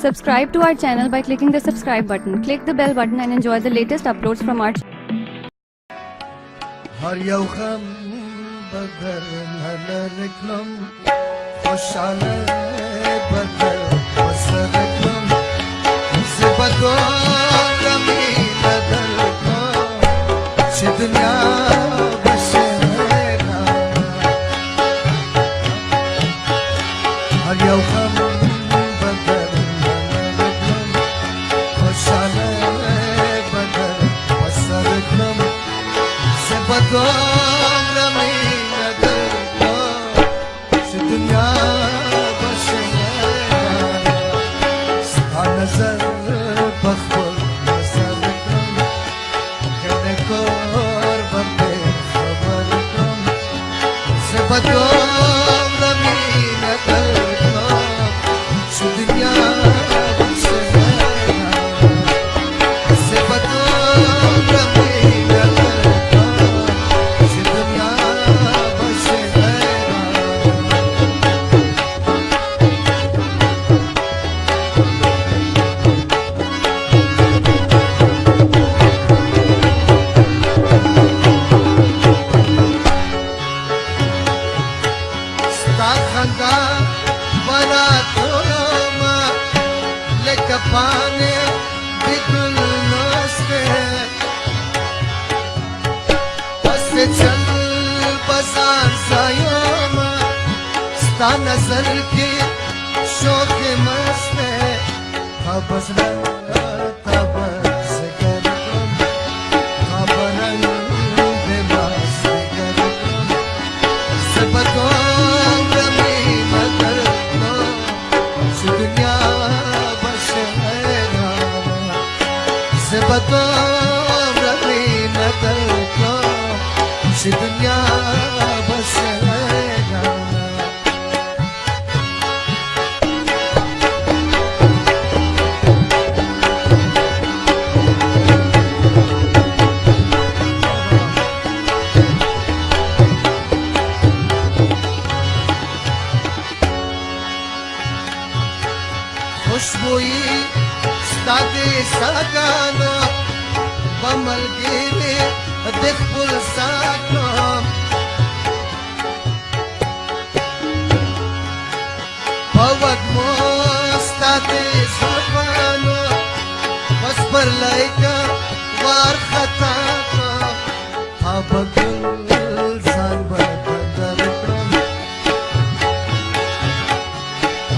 Subscribe to our channel by clicking the subscribe button. Click the bell button and enjoy the latest uploads from our channel. هر یو غم بدر نلرکلم خوشحاله بدر وسرکلم زبدو غمی ندرکلم چه دنیا بشهرم هر یو غم بدر نلرکلم خوشحاله بدر وسرکلم بدم رمین درکا چه دنیا بشهرم ستا نظر بخور نظر کن کنه کار بنده خبر کن ز بدم رمین درکا چه دنیا بشهرم ز بدم رمین درکا पाने बिगुल नस्ते बस चल बाजार सायोमा स्ता नजर की शौक मस्ते बस तबस करकम खबरन बेबस करकम सबकों रमी मदर को दुनिया بدم رمی ندرکا چه دنیا بشهرم خوشبویی ستادی ساگانو بملګری د خپل ساتم پوت مو ستاسو زبانو بس پر لایکا وار خطا اب ګل ځان بدل کړم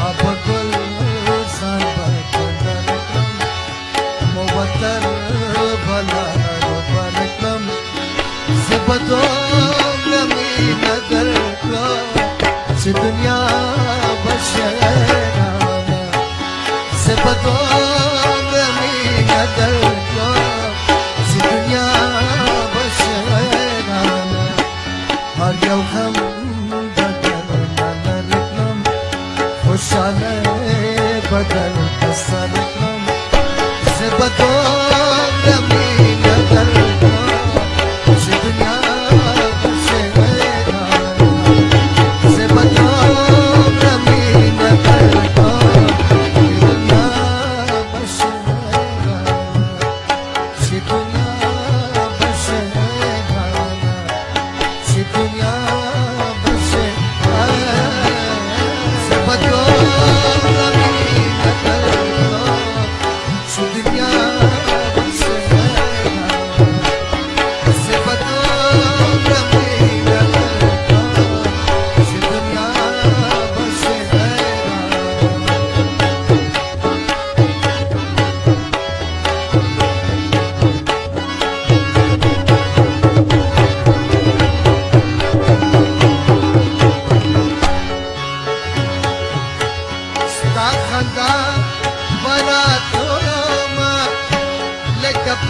اب ګل ځان بدل کړم مو وتر بلا ربانکلم زبدم رمی ندرکا چه دنیا بشهرم زبدم رمی ندرکا چه دنیا بشهرم هر یو غم بدر نلرکلم خوشحاله بدر وسرکلم زبدم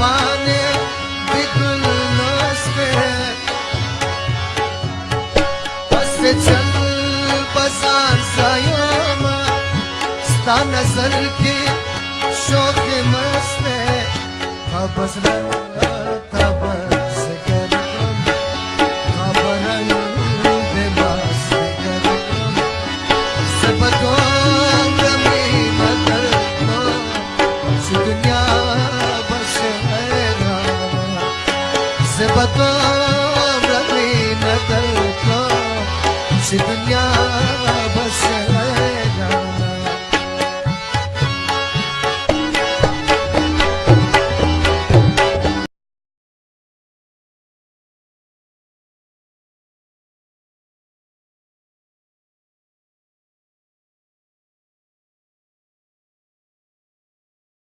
पाने बिगुल नस्ते बस चल बाजार सायोमा स्ता नजर की शौक मस्ते बस तबस करकम खबरन बेबस करकम सबको रमी मदर بطور ربي ندلكو شي دنيا